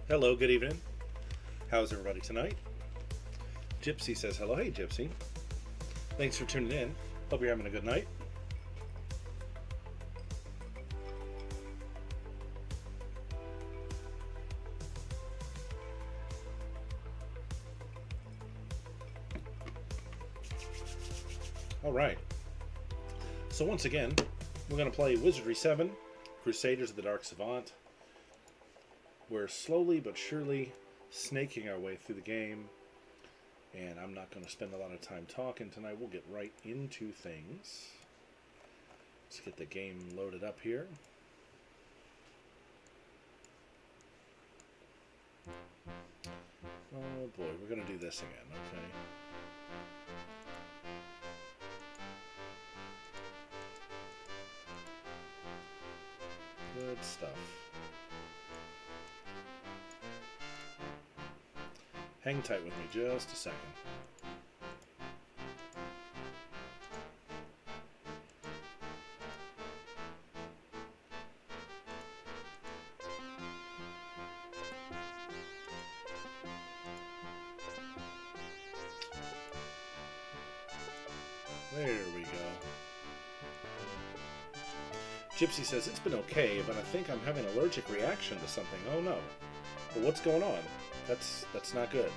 Hello, good evening. How's everybody tonight? Gypsy says hello. Hey, Gypsy. Thanks for tuning in. Hope you're having a good night. All right. So once again, we're going to play Wizardry 7, Crusaders of the Dark Savant. We're slowly but surely snaking our way through the game, and I'm not going to spend a lot of time talking tonight. We'll get right into things. Let's get the game loaded up here. Oh boy, we're going to do this again, okay. Good stuff. Hang tight with me just a second. There we go. Gypsy says, it's been okay, but I think I'm having an allergic reaction to something. Oh no. Well, what's going on? That's not good.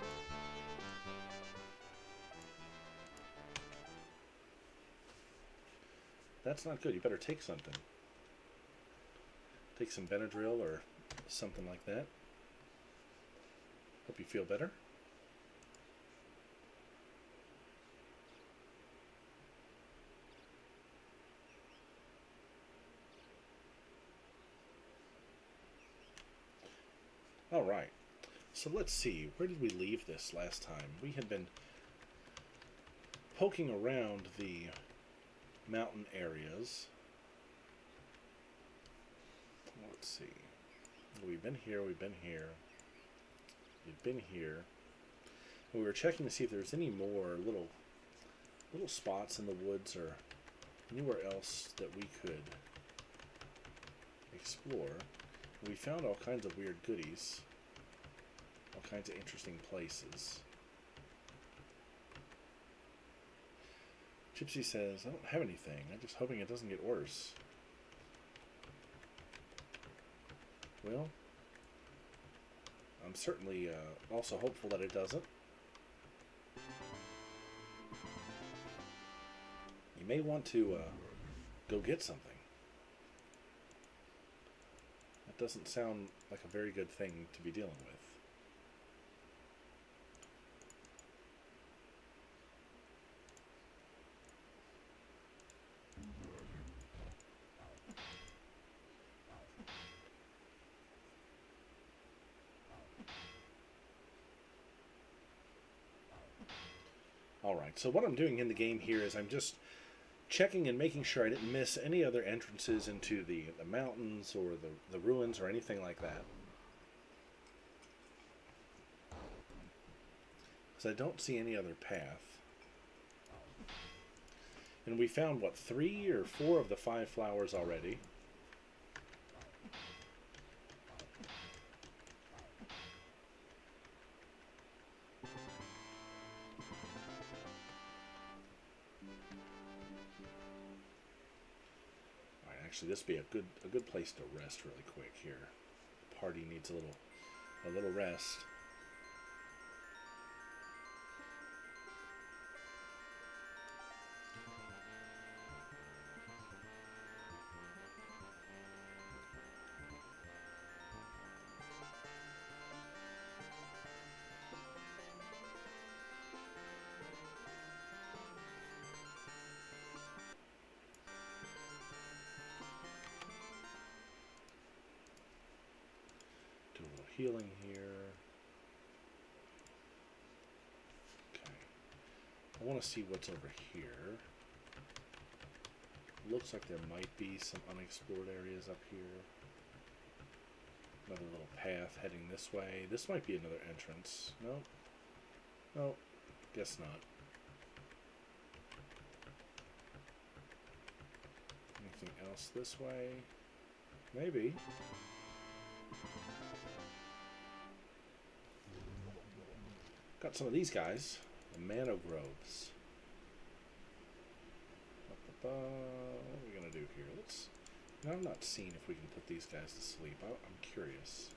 That's not good. You better take something. Take some Benadryl or something like that. Hope you feel better. All right. So let's see, where did we leave this last time? We had been poking around the mountain areas. Let's see. We've been here, we've been here. We've been here. And we were checking to see if there's any more little spots in the woods or anywhere else that we could explore. We found all kinds of weird goodies. All kinds of interesting places. Gypsy says, I don't have anything. I'm just hoping it doesn't get worse. Well, I'm certainly also hopeful that it doesn't. You may want to go get something. That doesn't sound like a very good thing to be dealing with. Alright, so what I'm doing in the game here is I'm just checking and making sure I didn't miss any other entrances into the mountains or the ruins or anything like that. Because I don't see any other path. And we found, what, 3 or 4 of the 5 flowers already. Actually, this would be a good place to rest really quick here. The party needs a little rest. Healing here. Okay. I want to see what's over here. Looks like there might be some unexplored areas up here. Another little path heading this way. This might be another entrance. Nope. Nope. Guess not. Anything else this way? Maybe. Got some of these guys, the Mano Groves. What are we gonna do here? Let's. Now I'm not seeing if we can put these guys to sleep. I'm curious.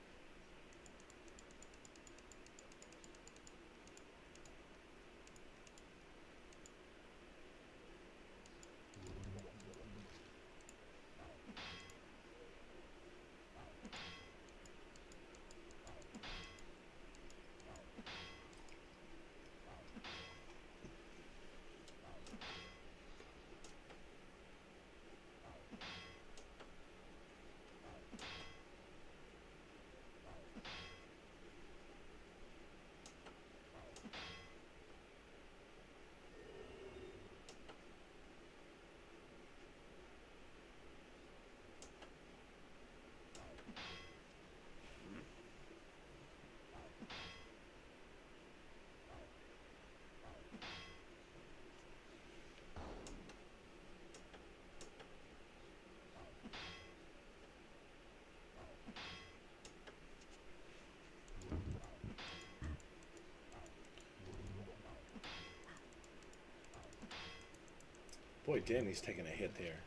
Boy, Danny's taking a hit there.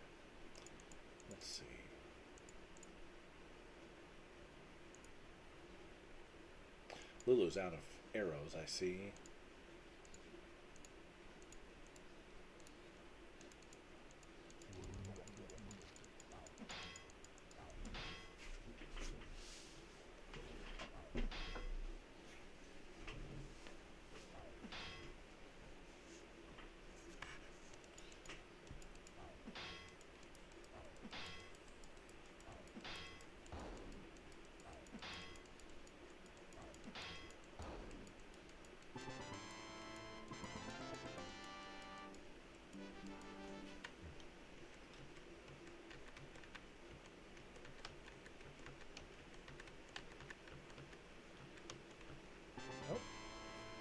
Let's see. Lulu's out of arrows, I see.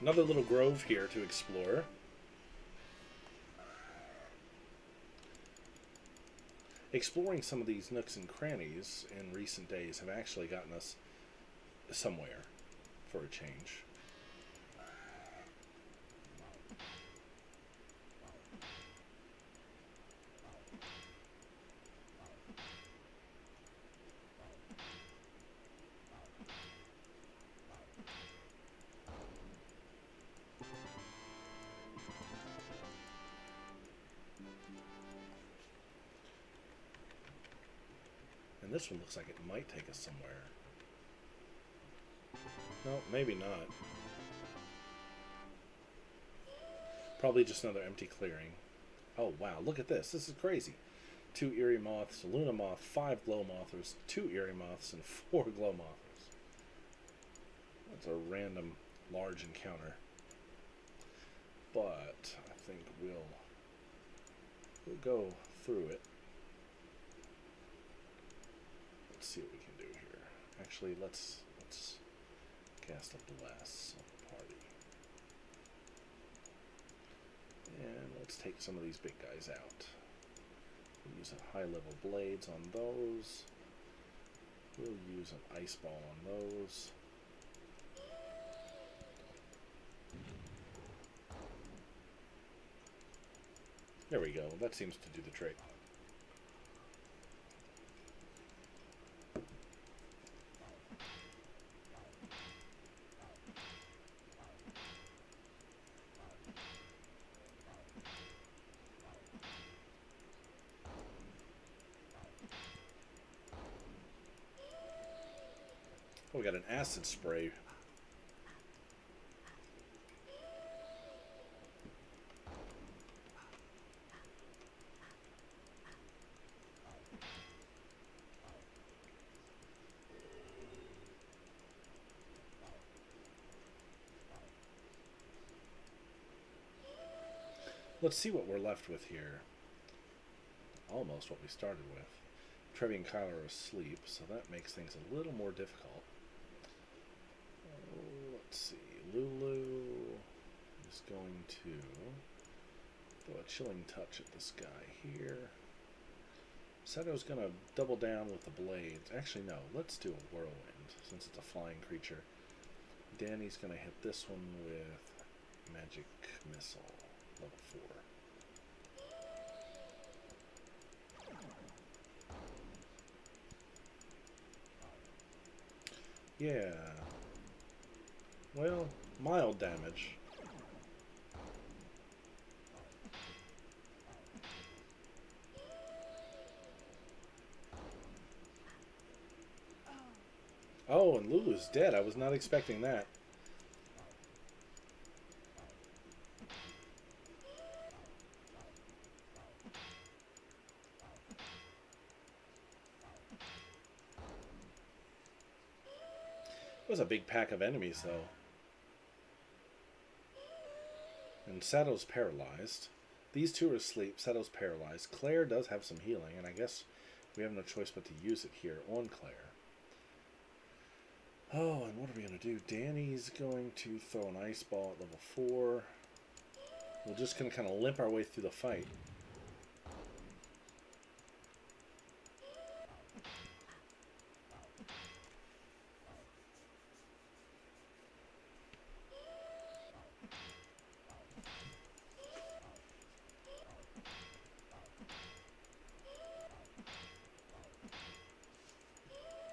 Another little grove here to explore. Exploring some of these nooks and crannies in recent days have actually gotten us somewhere for a change. And this one looks like it might take us somewhere. No, maybe not. Probably just another empty clearing. Oh wow, look at this. This is crazy. 2 Eerie Moths, a Luna Moth, 5 Glow Mothers, 2 Eerie Moths, and 4 Glow Mothers. That's a random large encounter. But I think we'll go through it. Let's see what we can do here. Actually, let's cast a bless on the party. And let's take some of these big guys out. We'll use a high level blades on those. We'll use an ice ball on those. There we go. That seems to do the trick. Oh, we got an acid spray. Let's see what we're left with here. Almost what we started with. Trevi and Kyler are asleep, so that makes things a little more difficult. Let's see. Lulu is going to throw a chilling touch at this guy here. Said I was going to double down with the blades. Actually, no. Let's do a whirlwind, since it's a flying creature. Danny's going to hit this one with Magic Missile, level 4. Yeah. Well, mild damage. Oh, and Lulu's dead. I was not expecting that. It was a big pack of enemies, though. And Sato's paralyzed. These two are asleep. Sato's paralyzed. Claire does have some healing, and I guess we have no choice but to use it here on Claire. Oh, and what are we going to do? Danny's going to throw an ice ball at level 4. We're just going to kind of limp our way through the fight.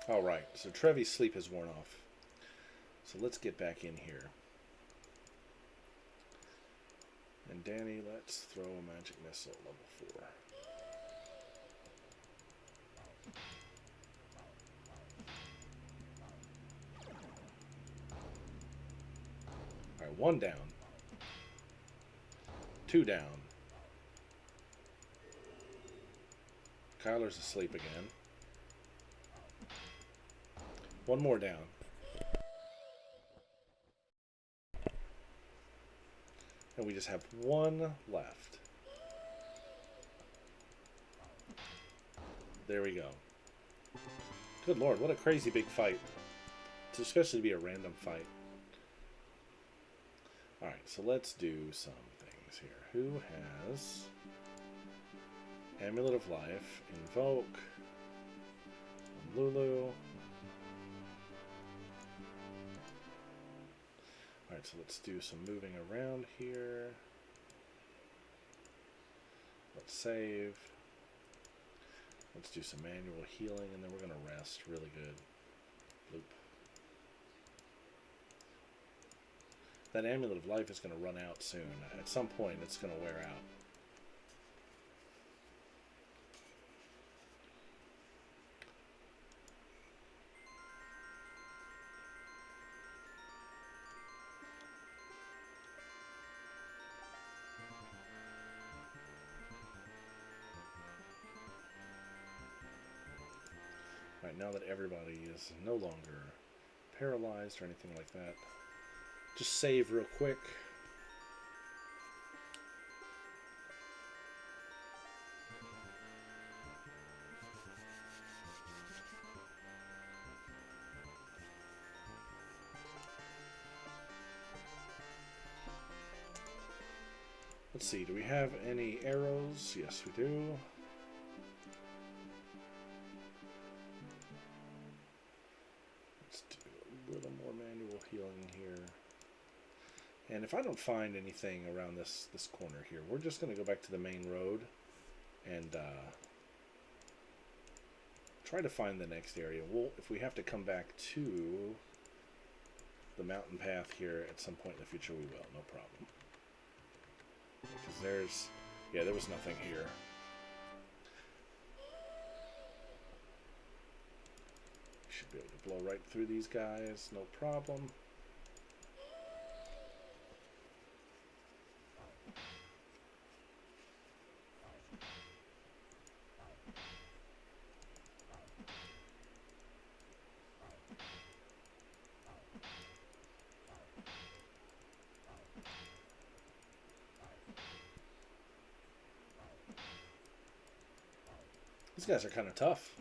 Alright, so Trevi's sleep has worn off. So let's get back in here. And Danny, let's throw a Magic Missile at level 4. Alright, 1 down. 2 down. Kyler's asleep again. 1 more down. And we just have 1 left. There we go. Good lord, what a crazy big fight. It's especially to be a random fight. Alright, so let's do some things here. Who has Amulet of Life, Invoke, Lulu. Alright, so let's do some moving around here. Let's save. Let's do some manual healing, and then we're going to rest really good. Loop. That Amulet of Life is going to run out soon. At some point, it's going to wear out. Right, now that everybody is no longer paralyzed or anything like that, just save real quick. Let's see, do we have any arrows? Yes, we do. Little more manual healing here. And if I don't find anything around this corner here, we're just going to go back to the main road and try to find the next area. If we have to come back to the mountain path here at some point in the future, we will. No problem. Because there was nothing here. Should be able to blow right through these guys, no problem. These guys are kind of tough.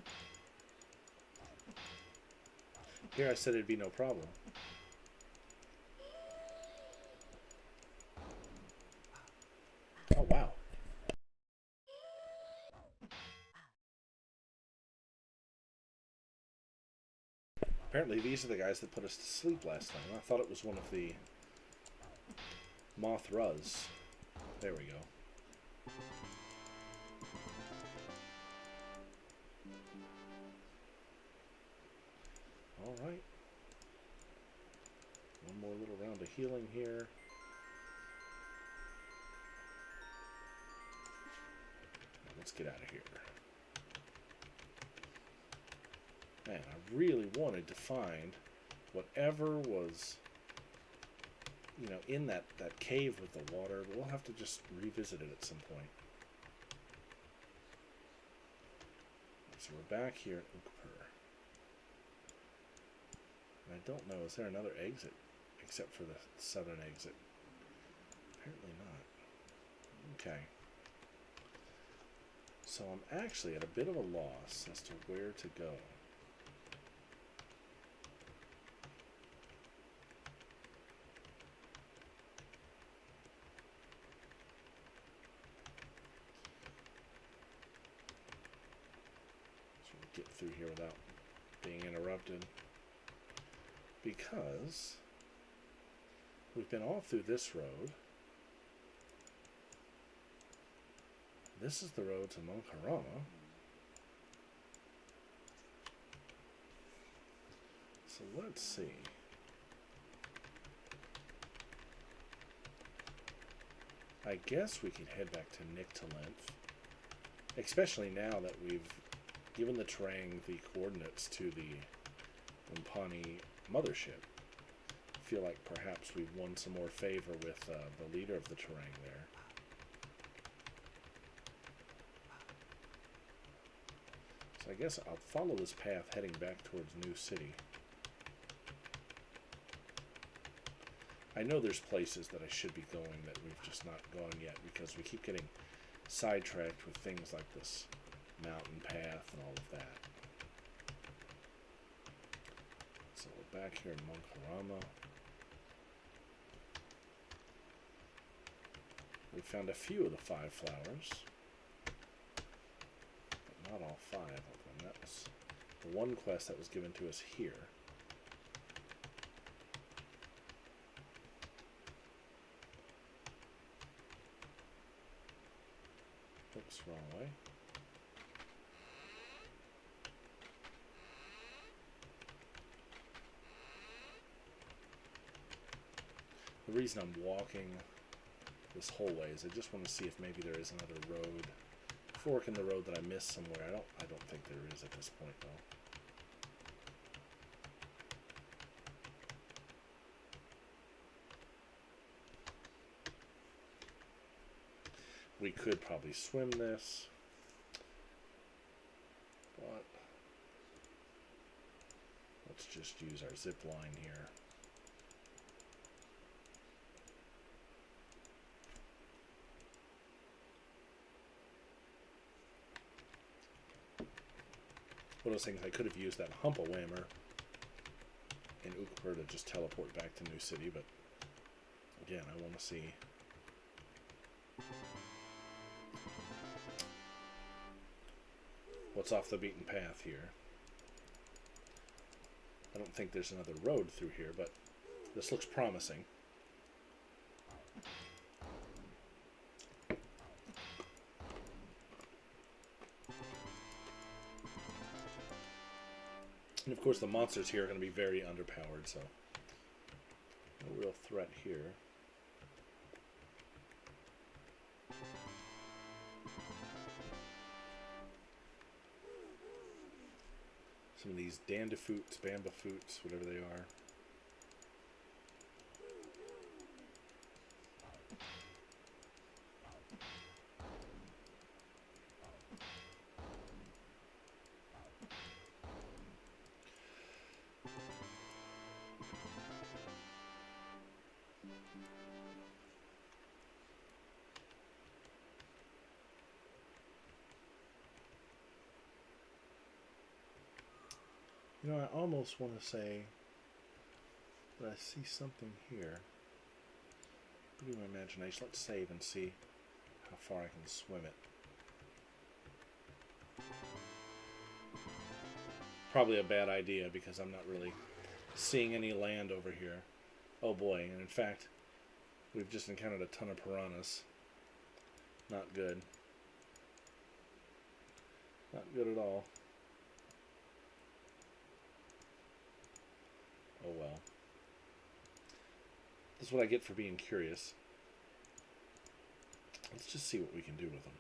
Here I said it'd be no problem. Oh, wow. Apparently these are the guys that put us to sleep last time. I thought it was one of the Mothras. There we go. Alright. One more little round of healing here. Let's get out of here. Man, I really wanted to find whatever was, you know, in that cave with the water, but we'll have to just revisit it at some point. So we're back here at Ukpur. And I don't know, is there another exit except for the southern exit? Apparently not. Okay. So I'm actually at a bit of a loss as to where to go. So we'll get through here without being interrupted. Because we've been all through this road. This is the road to Monkarama. So let's see. I guess we could head back to Nyctalinth. Especially now that we've given the Terang the coordinates to the Umpani mothership. I feel like perhaps we've won some more favor with the leader of the Terang there. So I guess I'll follow this path heading back towards New City. I know there's places that I should be going that we've just not gone yet because we keep getting sidetracked with things like this mountain path and all of that. So we're back here in Monkarama. We found a few of the 5 flowers. Not all 5 of them. That was the one quest that was given to us here. Oops, wrong way. The reason I'm walking this whole way is I just want to see if maybe there is another road, fork in the road that I missed somewhere. I don't think there is at this point though. We could probably swim this, but let's just use our zip line here. One of those things, I could have used that Humpawhammer in Ukpur to just teleport back to New City, but again, I want to see. What's off the beaten path here? I don't think there's another road through here, but this looks promising. And of course the monsters here are going to be very underpowered, so no real threat here. Some of these Dandafoots, Bambafoots, whatever they are. You know, I almost want to say that I see something here. Maybe my imagination. Let's save and see how far I can swim it. probably a bad idea because I'm not really seeing any land over here. Oh boy, and in fact, we've just encountered a ton of piranhas. Not good. Not good at all. Oh well. This is what I get for being curious. Let's just see what we can do with them.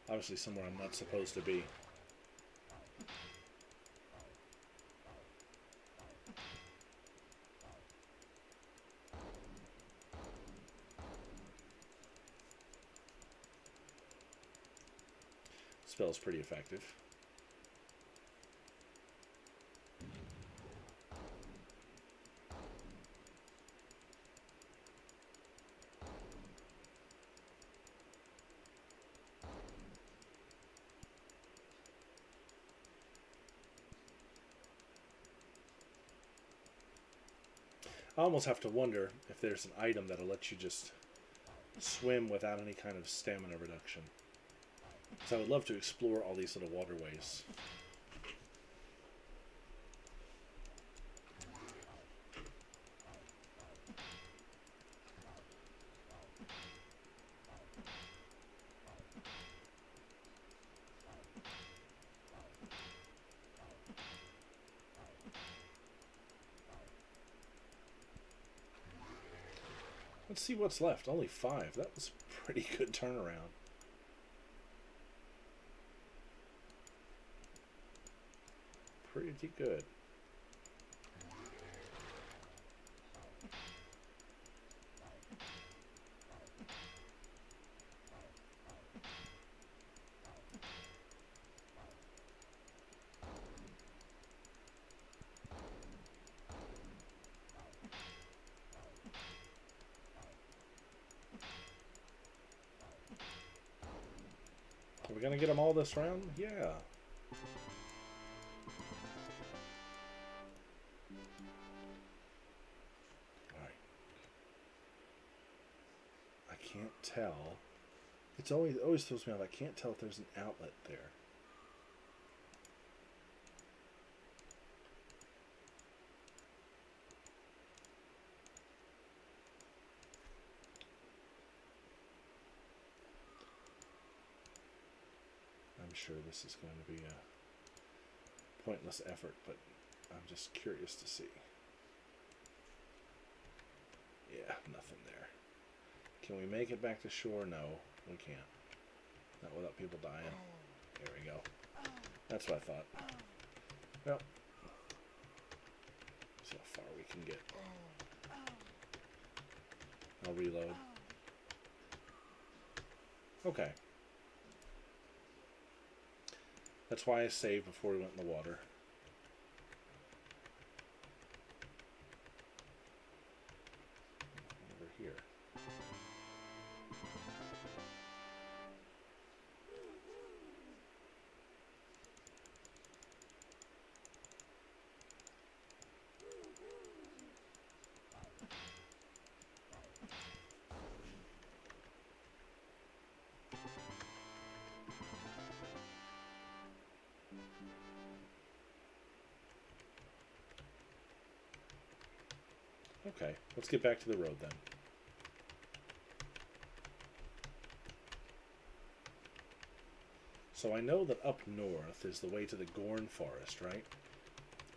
Obviously somewhere I'm not supposed to be. Spell's pretty effective. I almost have to wonder if there's an item that'll let you just swim without any kind of stamina reduction. So I would love to explore all these little waterways. Let's see what's left. Only 5. That was a pretty good turnaround. Pretty good. Are we gonna get them all this round? Yeah. Alright. I can't tell. It's always throws me off. I can't tell if there's an outlet there. I'm sure this is going to be a pointless effort, but I'm just curious to see. Yeah, nothing there. Can we make it back to shore? No, we can't. Not without people dying. There we go. That's what I thought. Well, see how far we can get. I'll reload. Okay. That's why I saved before we went in the water. Over here. Okay, let's get back to the road then. So I know that up north is the way to the Gorn Forest, right?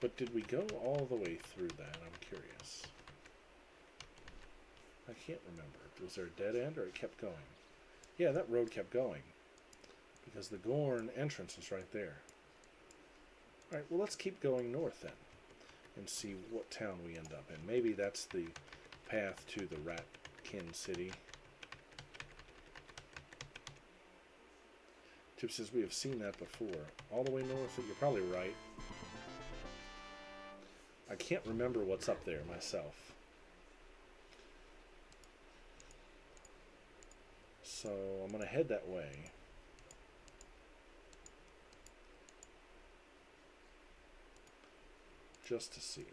But did we go all the way through that? I'm curious. I can't remember. Was there a dead end or it kept going? Yeah, that road kept going. Because the Gorn entrance is right there. Alright, well let's keep going north then. And see what town we end up in. Maybe that's the path to the Ratkin city. Tip says we have seen that before. All the way north, you're probably right. I can't remember what's up there myself. So I'm going to head that way. Just to see.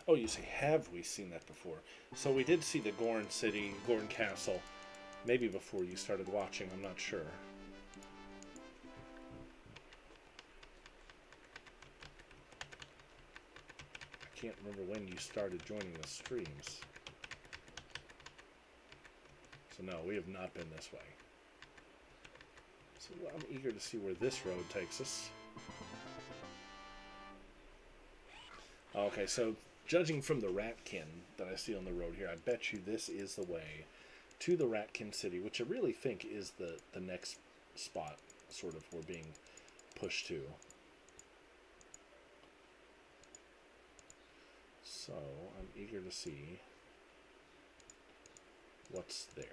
Oh, you say, have we seen that before? So we did see the Gorn City, Gorn Castle, maybe before you started watching, I'm not sure. I can't remember when you started joining the streams. So no, we have not been this way. So I'm eager to see where this road takes us. Okay, so judging from the Ratkin that I see on the road here, I bet you this is the way to the Ratkin City, which I really think is the next spot sort of we're being pushed to. So I'm eager to see what's there.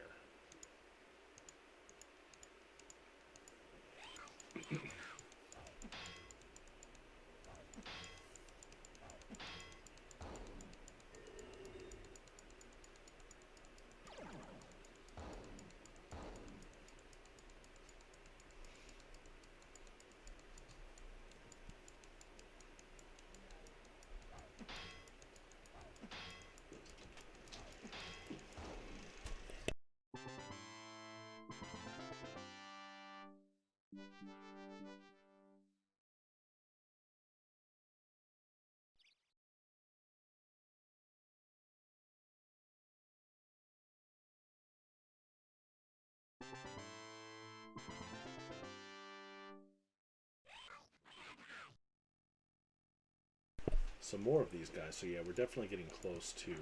Some more of these guys. So yeah, we're definitely getting close to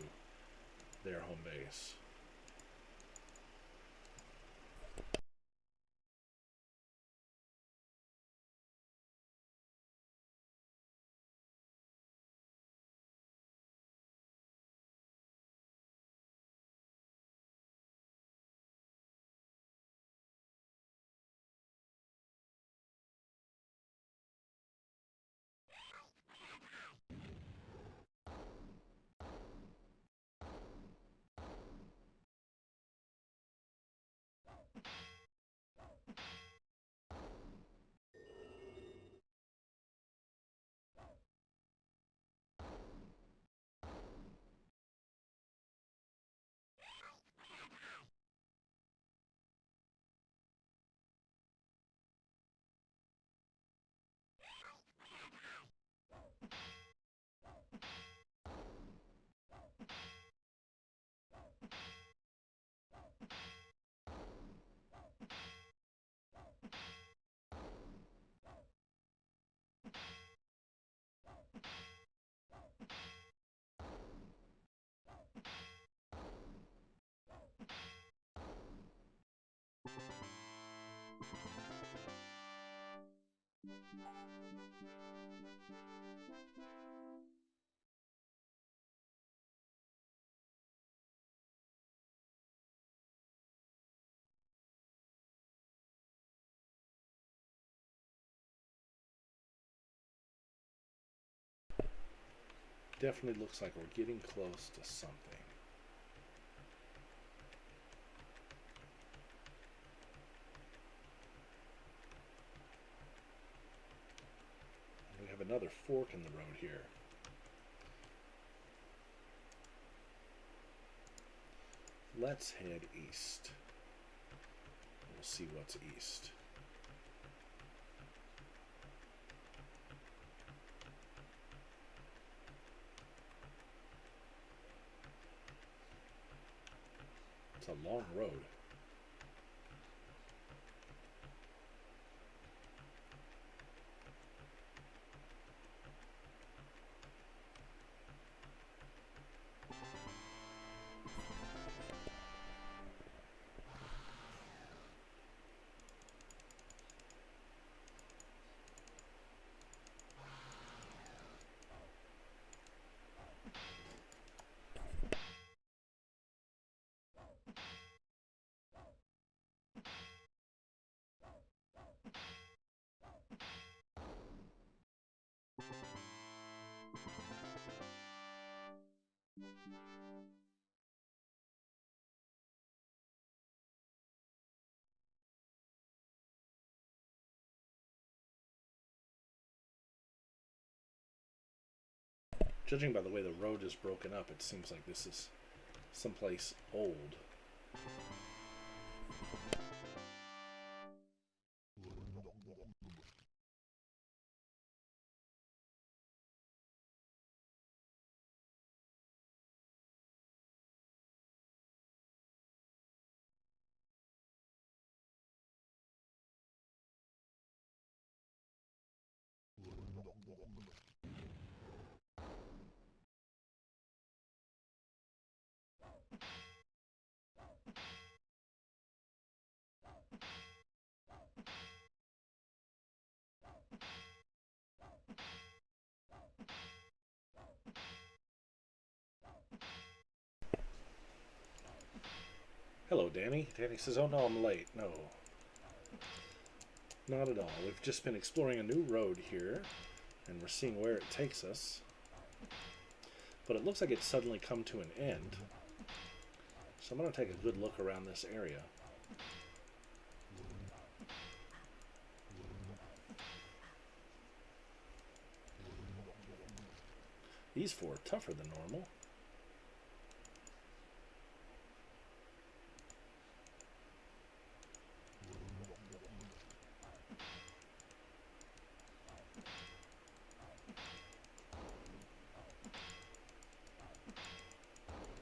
their home base. Definitely looks like we're getting close to something. We have another fork in the road here. Let's head east. We'll see what's east. It's a long road. Judging by the way the road is broken up, it seems like this is someplace old. Hello, Danny. Danny says, oh no, I'm late. No, not at all. We've just been exploring a new road here, and we're seeing where it takes us. But it looks like it's suddenly come to an end. So I'm going to take a good look around this area. These four are tougher than normal.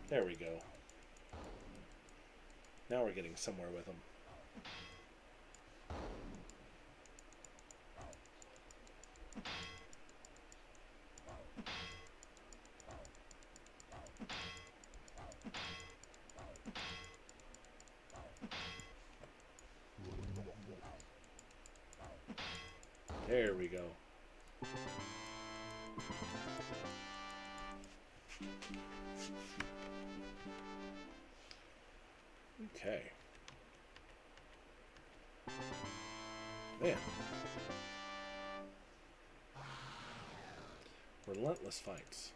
There we go. Now we're getting somewhere with them. There we go. Okay. Man. Relentless fights.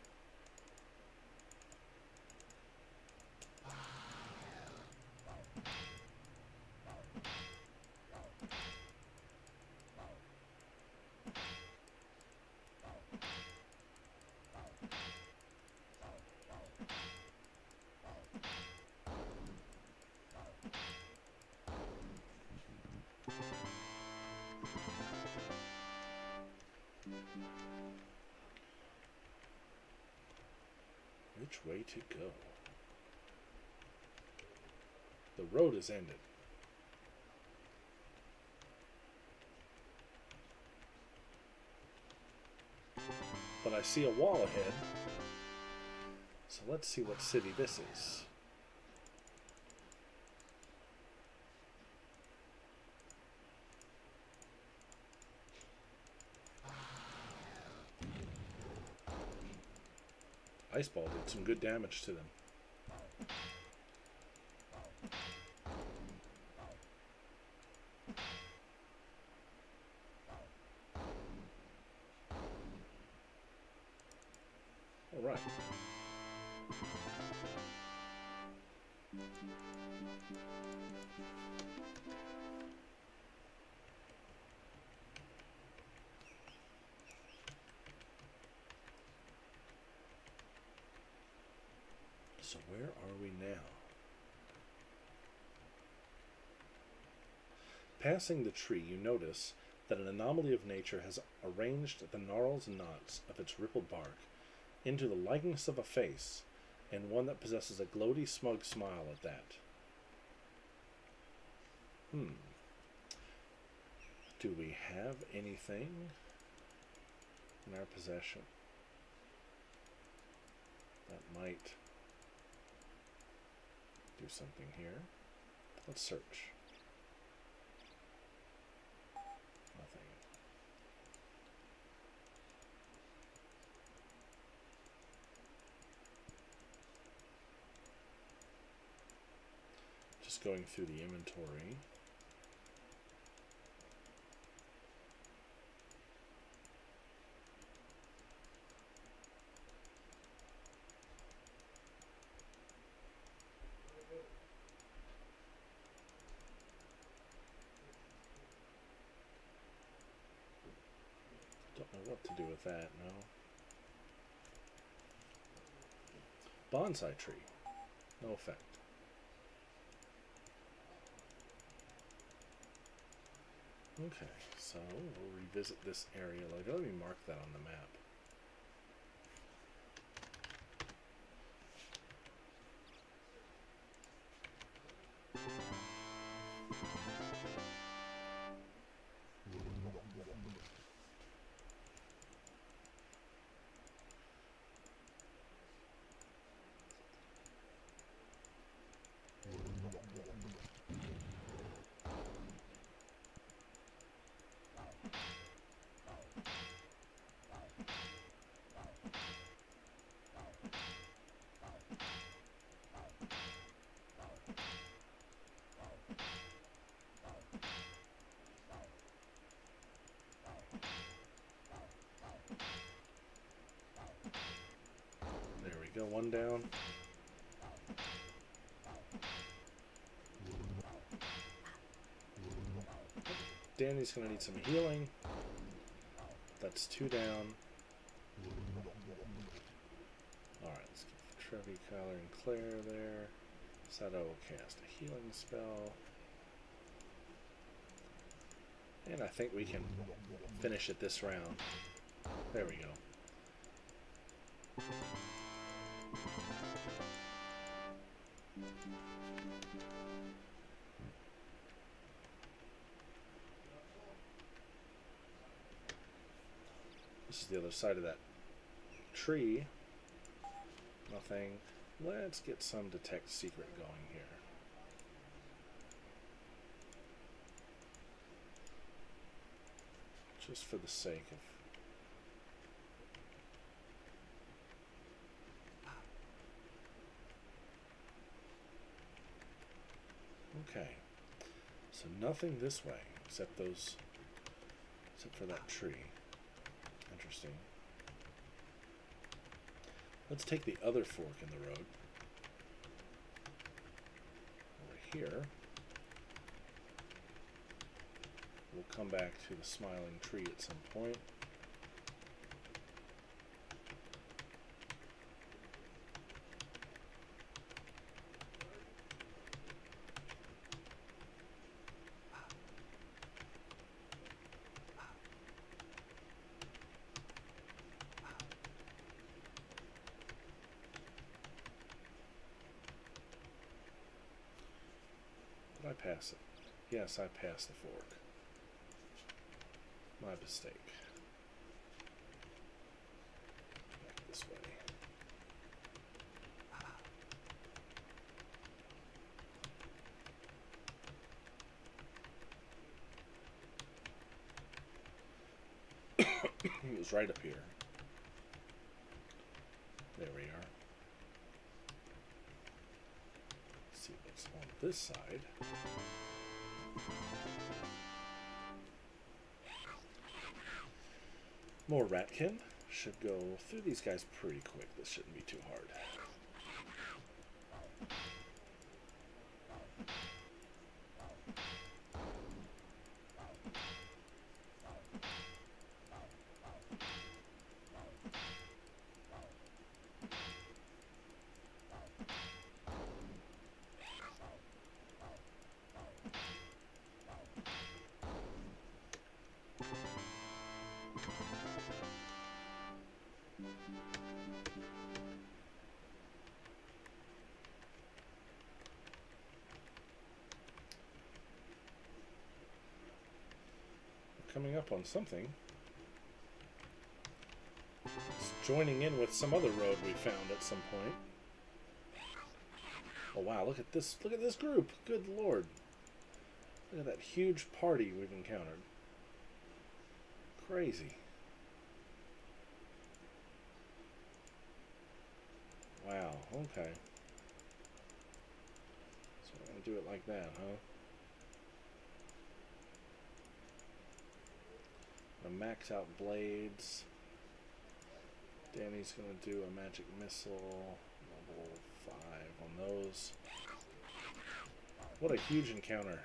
Which way to go? The road is ended. But I see a wall ahead. So let's see what city this is. Ice Ball did some good damage to them. All right. So where are we now? Passing the tree, you notice that an anomaly of nature has arranged the gnarls and knots of its rippled bark into the likeness of a face, and one that possesses a gloaty, smug smile at that. Do we have anything in our possession that might do something here? Let's search. Nothing. Just going through the inventory. Don't know what to do with that, no. Bonsai tree. No effect. Okay, so we'll revisit this area later. Let me mark that on the map. Go one down. Danny's gonna need some healing. That's 2 down. Alright, let's get Trevi, Kyler, and Claire there. Sato will cast a healing spell. And I think we can finish it this round. There we go. This is the other side of that tree. Nothing. Let's get some detect secret going here. Just for the sake of... Okay. So nothing this way, except those... except for that tree. Interesting. Let's take the other fork in the road. Over here. We'll come back to the smiling tree at some point. Did I pass it? Yes, I passed the fork. My mistake. Back this way. It was right up here. There we are. Let's see what's on this side. More Ratkin. Should go through these guys pretty quick. This shouldn't be too hard. Coming up on something. It's joining in with some other road we found at some point. Oh wow, look at this group. Good lord. Look at that huge party we've encountered. Crazy. Wow, okay. So we're gonna do it like that, huh? Max out blades. Danny's gonna do a magic missile, level 5 on those. What a huge encounter.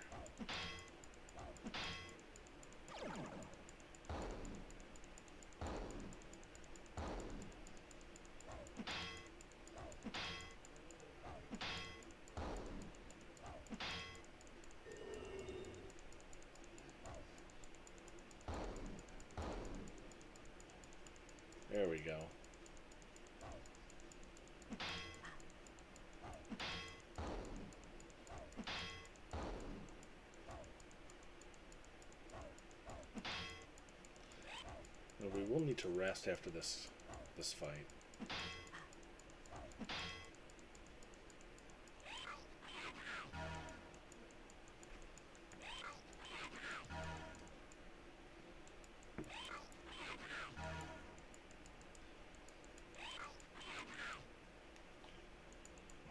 There we go. And we will need to rest after this fight.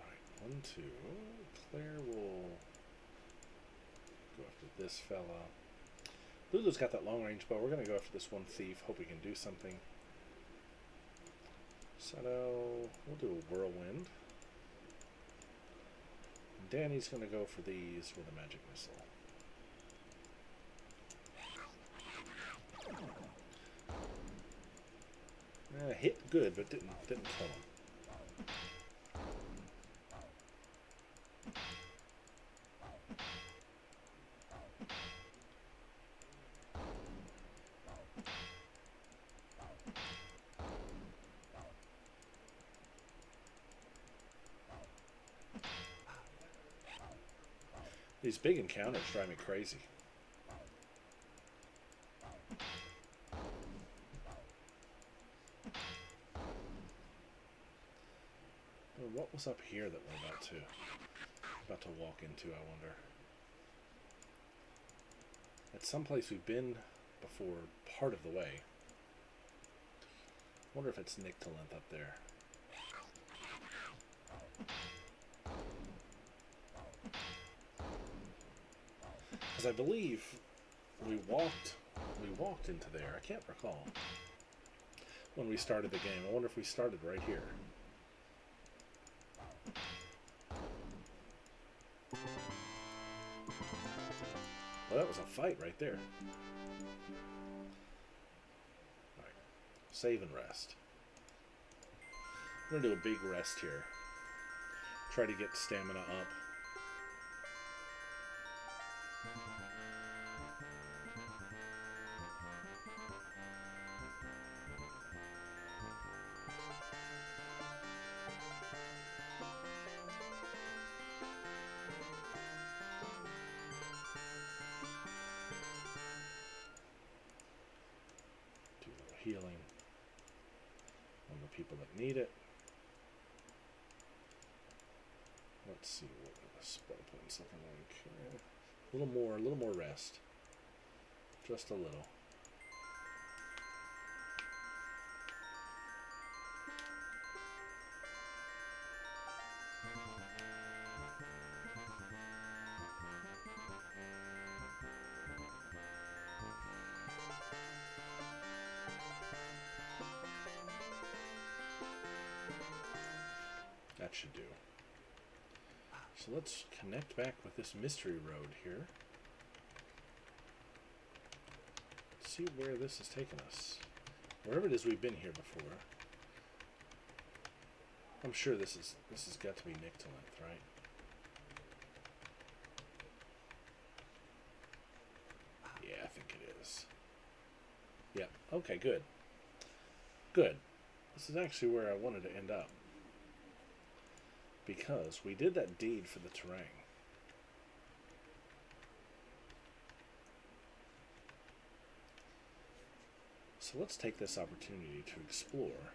Alright, 1, 2. Claire will go after this fella. Lulu's got that long range bow. We're going to go after this one thief. Hope we can do something. Sato, we'll do a whirlwind. Danny's going to go for these with a magic missile. Hit good, but didn't kill him. These big encounters drive me crazy. What was up here that we're about to walk into, I wonder? It's someplace we've been before part of the way. I wonder if it's Nyctalinth up there. Because I believe we walked into there. I can't recall when we started the game. I wonder if we started right here. Well, that was a fight right there. Alright. Save and rest. I'm going to do a big rest here. Try to get stamina up. Healing on the people that need it. Let's see what the spell point's looking like. A little more rest. Just a little. That should do. So let's connect back with this mystery road here. See where this has taken us. Wherever it is we've been here before. I'm sure this has got to be Nyctalinth, right? Yeah, I think it is. Yeah, okay, good. Good. This is actually where I wanted to end up. Because we did that deed for the terrain. So let's take this opportunity to explore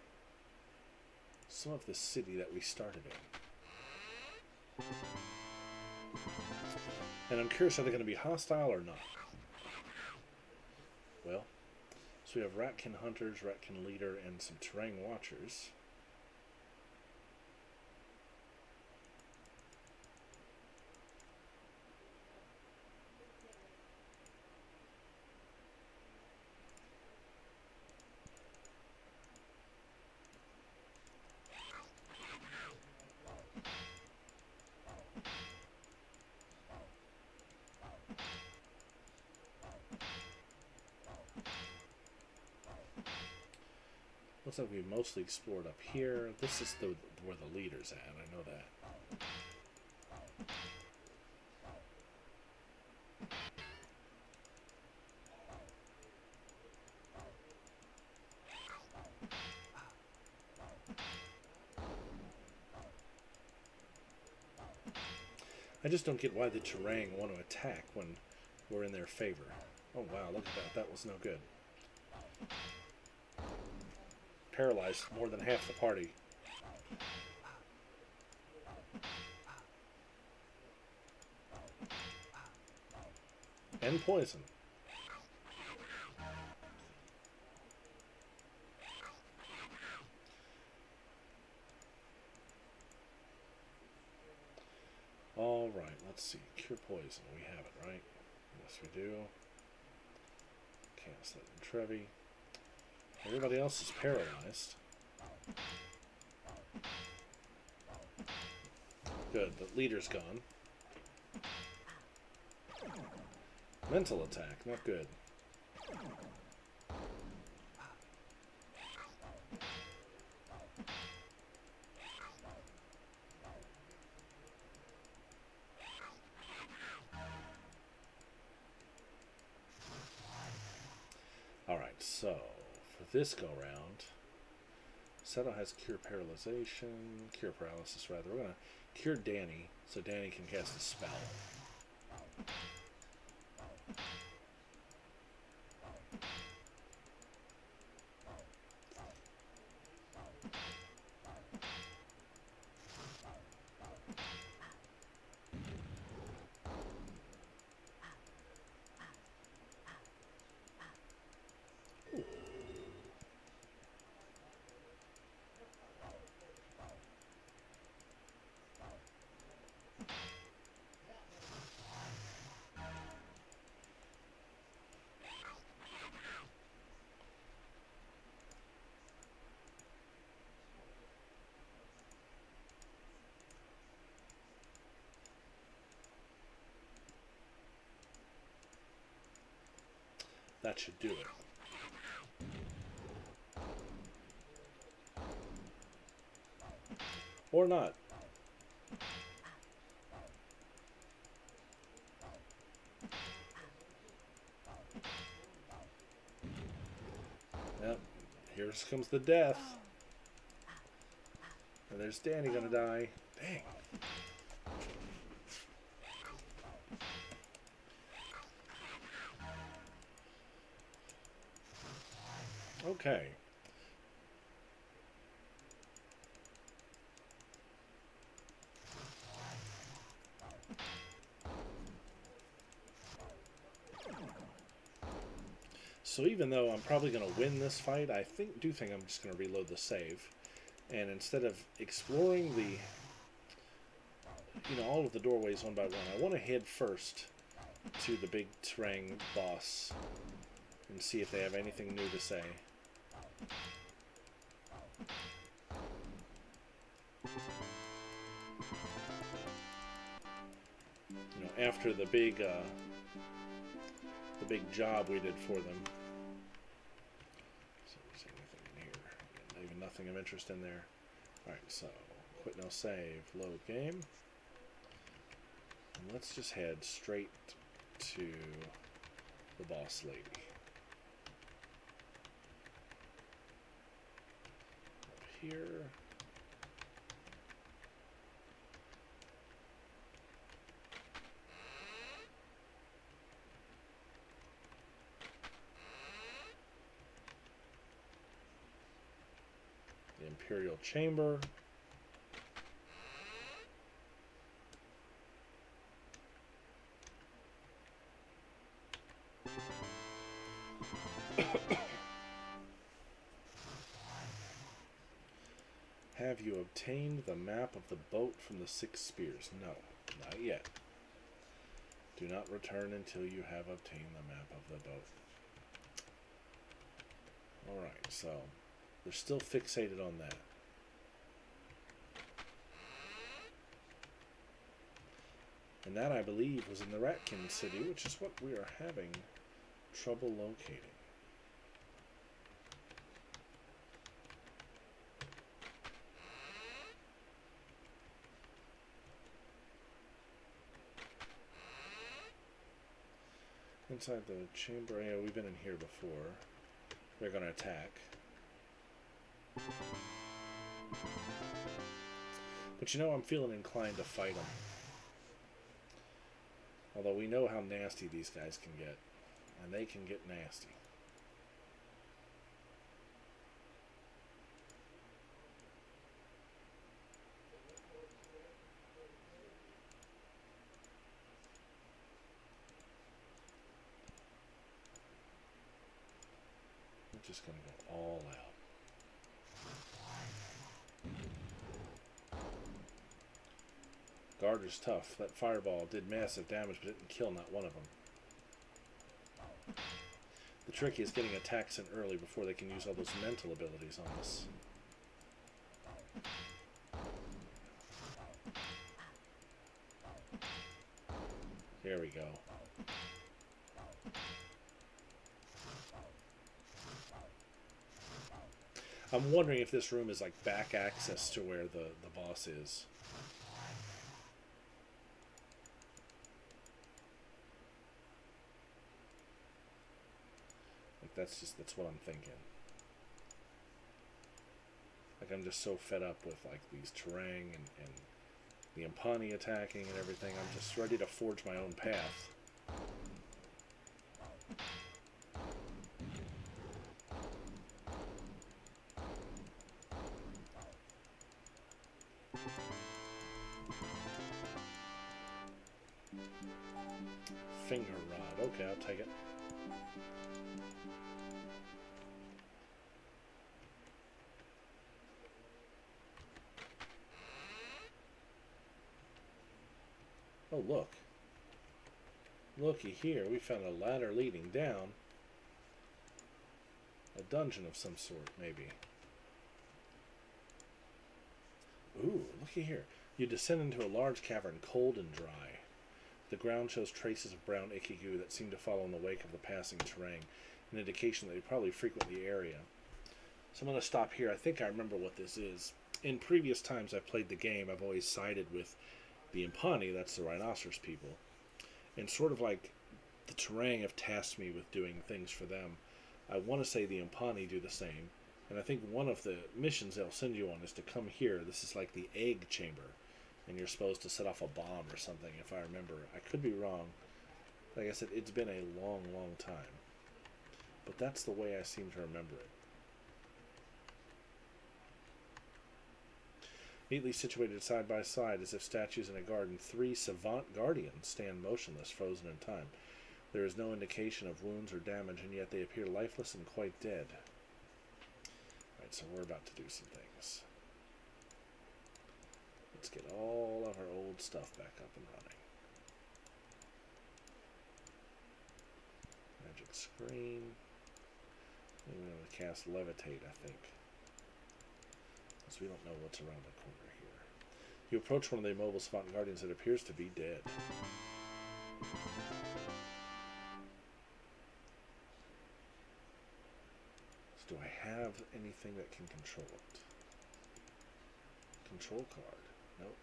some of the city that we started in. And I'm curious, are they going to be hostile or not? Well, so we have Ratkin Hunters, Ratkin Leader, and some Terrain Watchers. Looks like we've mostly explored up here. This is where the leader's at, I know that. I just don't get why the Terang want to attack when we're in their favor. Oh wow, look at that. That was no good. Paralyzed more than half the party. And poison. Alright, let's see. Cure poison. We have it, right? Yes, we do. Cast that in Trevi. Everybody else is paralyzed. Good, the leader's gone. Mental attack, not good. Alright, so for this go round, Seto has cure paralysis rather. We're gonna cure Danny so Danny can cast a spell. That should do it. Or not. Yep. Here comes the death. And there's Danny gonna die. Dang. Okay. So even though I'm probably going to win this fight, I do think I'm just going to reload the save. And instead of exploring the, all of the doorways one by one, I want to head first to the big Terang boss and see if they have anything new to say. After the big job we did for them. So is anything in here? Even nothing of interest in there. Alright, so quit no save, load game. And let's just head straight to the boss lady. Up here. Imperial Chamber. Have you obtained the map of the boat from the Six Spears? No, not yet. Do not return until you have obtained the map of the boat. Alright, so they're still fixated on that. And that, I believe, was in the Ratkin City, which is what we are having trouble locating. Inside the chamber, yeah, we've been in here before. They're going to attack. But I'm feeling inclined to fight them. Although we know how nasty these guys can get. And they can get nasty. We're just going to go all out. Garter's tough. That fireball did massive damage, but didn't kill not one of them. The trick is getting attacks in early before they can use all those mental abilities on us. There we go. I'm wondering if this room is like back access to where the boss is. That's what I'm thinking. Like, I'm just so fed up with like these Terang and the Impani attacking and everything. I'm just ready to forge my own path. Finger rod. Okay, I'll take it. Oh, look. Looky here. We found a ladder leading down. A dungeon of some sort, maybe. Ooh, looky here. You descend into a large cavern, cold and dry. The ground shows traces of brown icky goo that seem to follow in the wake of the passing Terang, an indication that they probably frequent the area. So I'm going to stop here. I think I remember what this is. In previous times I've played the game, I've always sided with the Impani, that's the Rhinoceros people. And sort of like the Terang have tasked me with doing things for them. I want to say the Impani do the same. And I think one of the missions they'll send you on is to come here. This is like the egg chamber. And you're supposed to set off a bomb or something, if I remember. I could be wrong. Like I said, it's been a long, long time. But that's the way I seem to remember it. Neatly situated side by side, as if statues in a garden, 3 Savant guardians stand motionless, frozen in time. There is no indication of wounds or damage, and yet they appear lifeless and quite dead. Alright, so we're about to do some things. Let's get all of our old stuff back up and running. Magic screen. And we're going to cast Levitate, I think. Because we don't know what's around the corner here. You approach one of the immobile Savant Guardians that appears to be dead. So do I have anything that can control it? Control card. Nope.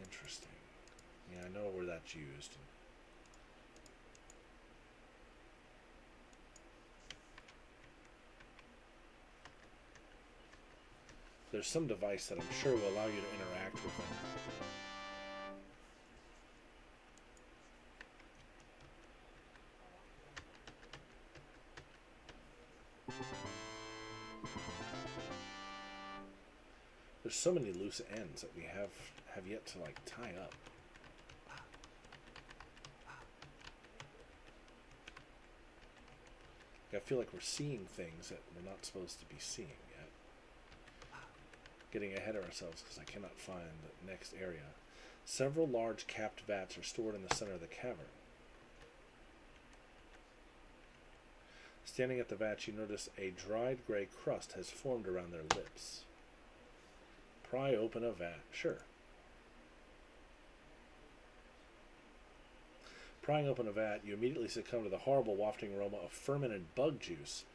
Interesting. Yeah, I know where that's used. There's some device that I'm sure will allow you to interact with them. There's so many loose ends that we have yet to like tie up. I feel like we're seeing things that we're not supposed to be seeing yet. Getting ahead of ourselves because I cannot find the next area. Several large capped vats are stored in the center of the cavern. Standing at the vats, you notice a dried gray crust has formed around their lips. Pry open a vat. Sure. Prying open a vat, you immediately succumb to the horrible wafting aroma of fermented bug juice,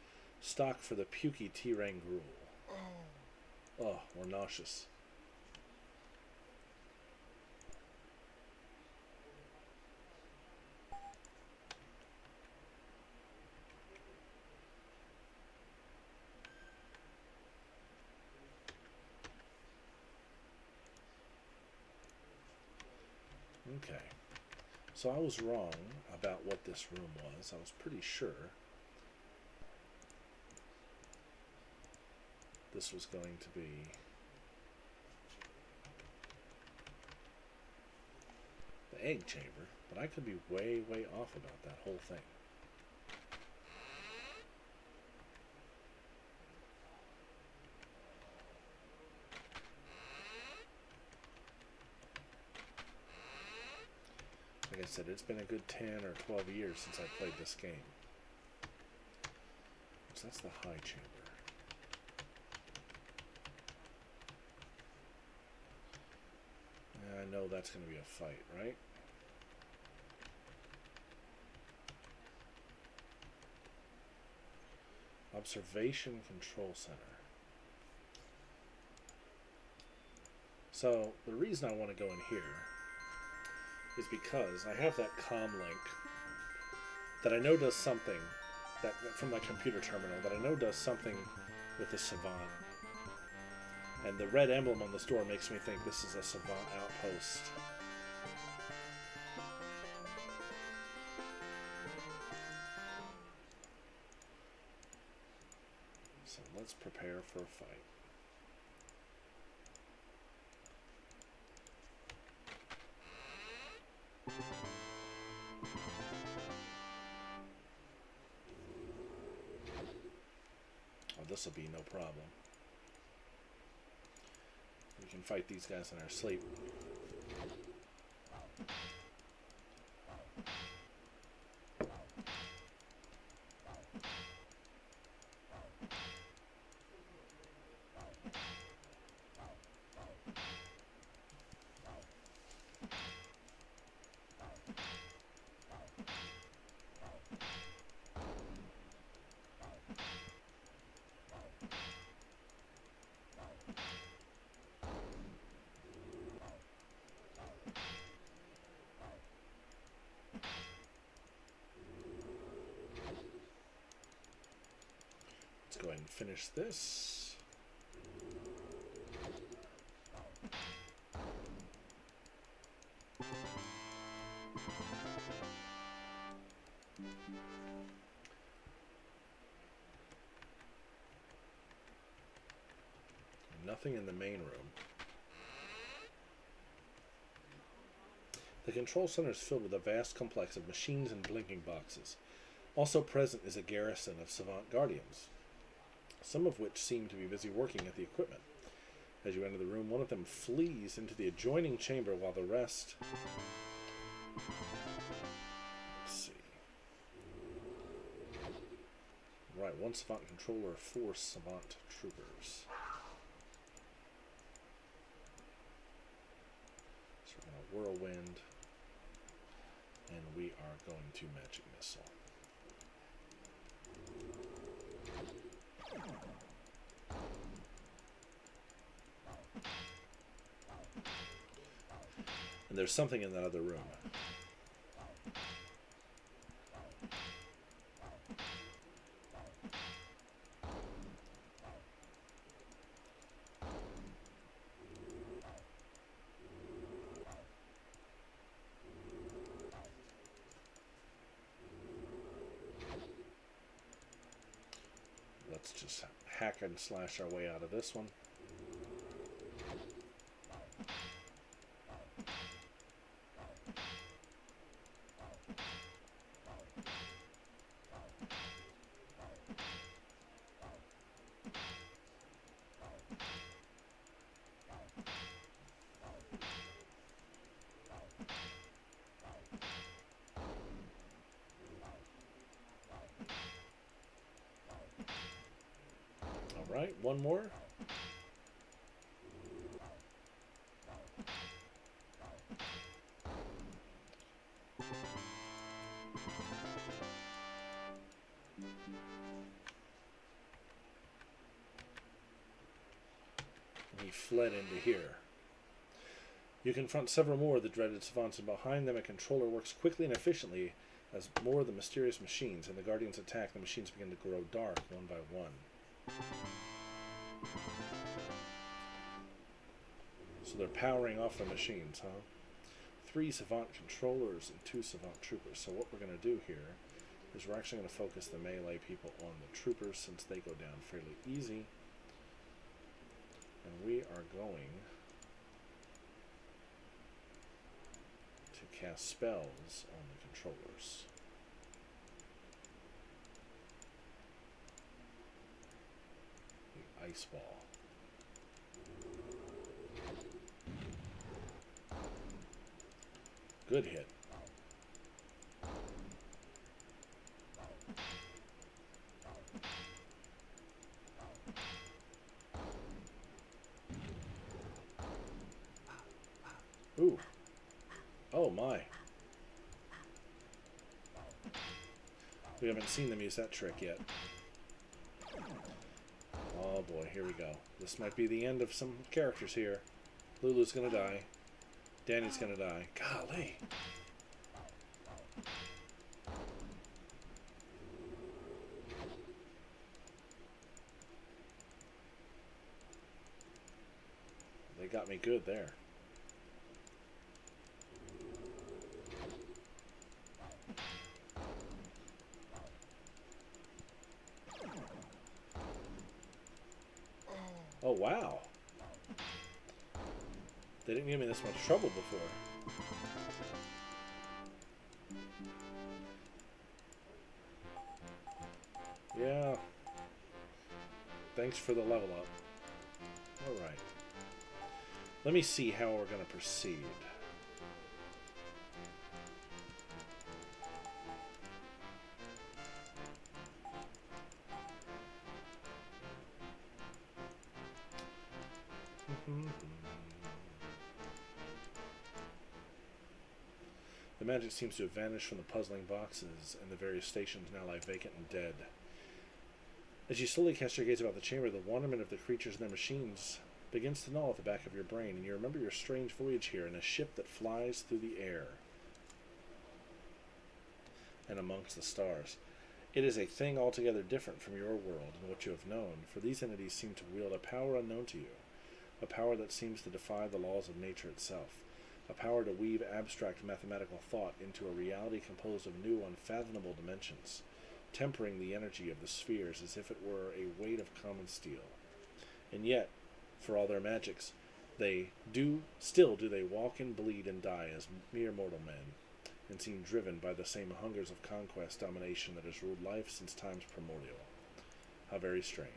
stock for the pukey Terang gruel. Oh, we're nauseous. Okay. So I was wrong about what this room was. I was pretty sure this was going to be the egg chamber, but I could be way, way off about that whole thing. Like I said, it's been a good 10 or 12 years since I played this game. So that's the high chamber. I know that's going to be a fight, right? Observation Control Center. So the reason I want to go in here is because I have that comm link that I know does something, that from my computer terminal, that I know does something with the Savant. And the red emblem on this door makes me think this is a Savant outpost. So let's prepare for a fight. Oh, this will be no problem. We can fight these guys in our sleep. Let's go ahead and finish this. Nothing in the main room. The control center is filled with a vast complex of machines and blinking boxes. Also present is a garrison of Savant guardians, some of which seem to be busy working at the equipment. As you enter the room, one of them flees into the adjoining chamber while the rest... Let's see. Right, one Savant controller, 4 Savant troopers. So we're going to whirlwind, and we are going to magic missile. And there's something in that other room. Let's just hack and slash our way out of this one. Right, one more. He fled into here. You confront several more of the dreaded savants, and behind them a controller works quickly and efficiently as more of the mysterious machines and the guardians attack. The machines begin to grow dark one by one. So they're powering off the machines, huh? 3 Savant controllers and 2 Savant troopers. So what we're going to do here is we're actually going to focus the melee people on the troopers since they go down fairly easy. And we are going to cast spells on the controllers. The Ice Ball. Good hit. Ooh. Oh my. We haven't seen them use that trick yet. Oh boy, here we go. This might be the end of some characters here. Lulu's gonna die. Danny's gonna die. Golly. They got me good there. Oh, wow. They didn't give me this much trouble before. Yeah. Thanks for the level up. Alright. Let me see how we're going to proceed. The magic seems to have vanished from the puzzling boxes, and the various stations now lie vacant and dead. As you slowly cast your gaze about the chamber, the wonderment of the creatures and their machines begins to gnaw at the back of your brain, and you remember your strange voyage here in a ship that flies through the air and amongst the stars. It is a thing altogether different from your world and what you have known, for these entities seem to wield a power unknown to you, a power that seems to defy the laws of nature itself, a power to weave abstract mathematical thought into a reality composed of new unfathomable dimensions, tempering the energy of the spheres as if it were a weight of common steel. And yet, for all their magics, they still do they walk and bleed and die as mere mortal men, and seem driven by the same hungers of conquest, domination that has ruled life since times primordial. How very strange.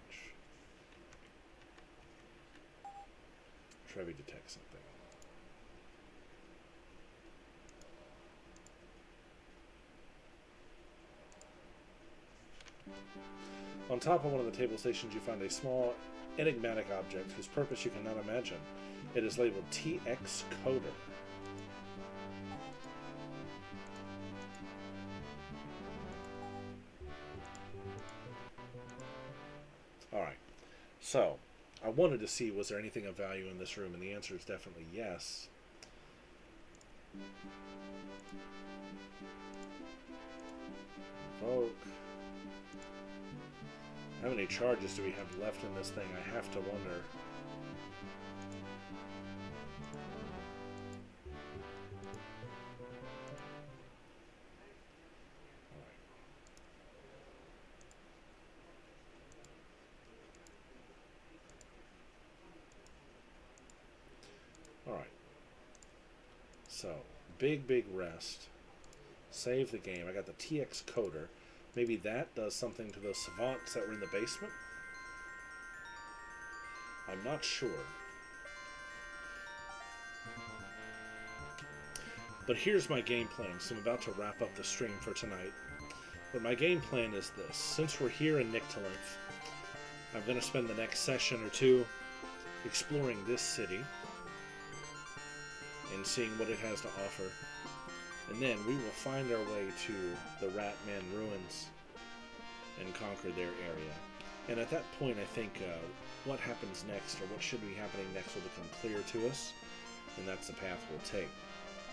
Trevi detects something. On top of one of the table stations, you find a small, enigmatic object whose purpose you cannot imagine. It is labeled TX Coder. Alright, so I wanted to see was there anything of value in this room, and the answer is definitely yes. Invoke. How many charges do we have left in this thing? I have to wonder. Alright. So, big rest. Save the game. I got the TX Coder. Maybe that does something to those savants that were in the basement? I'm not sure. But here's my game plan, so I'm about to wrap up the stream for tonight. But my game plan is this. Since we're here in Nyctalinth, I'm going to spend the next session or two exploring this city and seeing what it has to offer. And then we will find our way to the Ratman ruins and conquer their area. And at that point, I think what happens next, or what should be happening next, will become clear to us, and that's the path we'll take.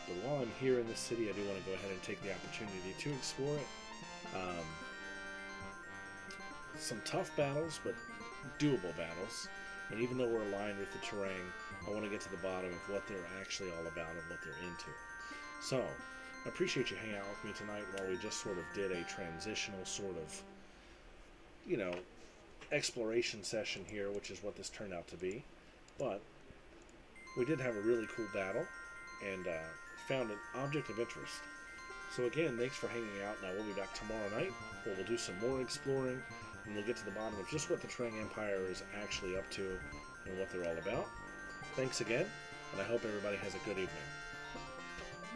But while I'm here in this city, I do want to go ahead and take the opportunity to explore it. Some tough battles, but doable battles. And even though we're aligned with the terrain, I want to get to the bottom of what they're actually all about and what they're into. So, I appreciate you hanging out with me tonight while we just sort of did a transitional sort of, you know, exploration session here, which is what this turned out to be. But we did have a really cool battle and found an object of interest. So again, thanks for hanging out. Now we'll be back tomorrow night where we'll do some more exploring and we'll get to the bottom of just what the Trang Empire is actually up to and what they're all about. Thanks again, and I hope everybody has a good evening.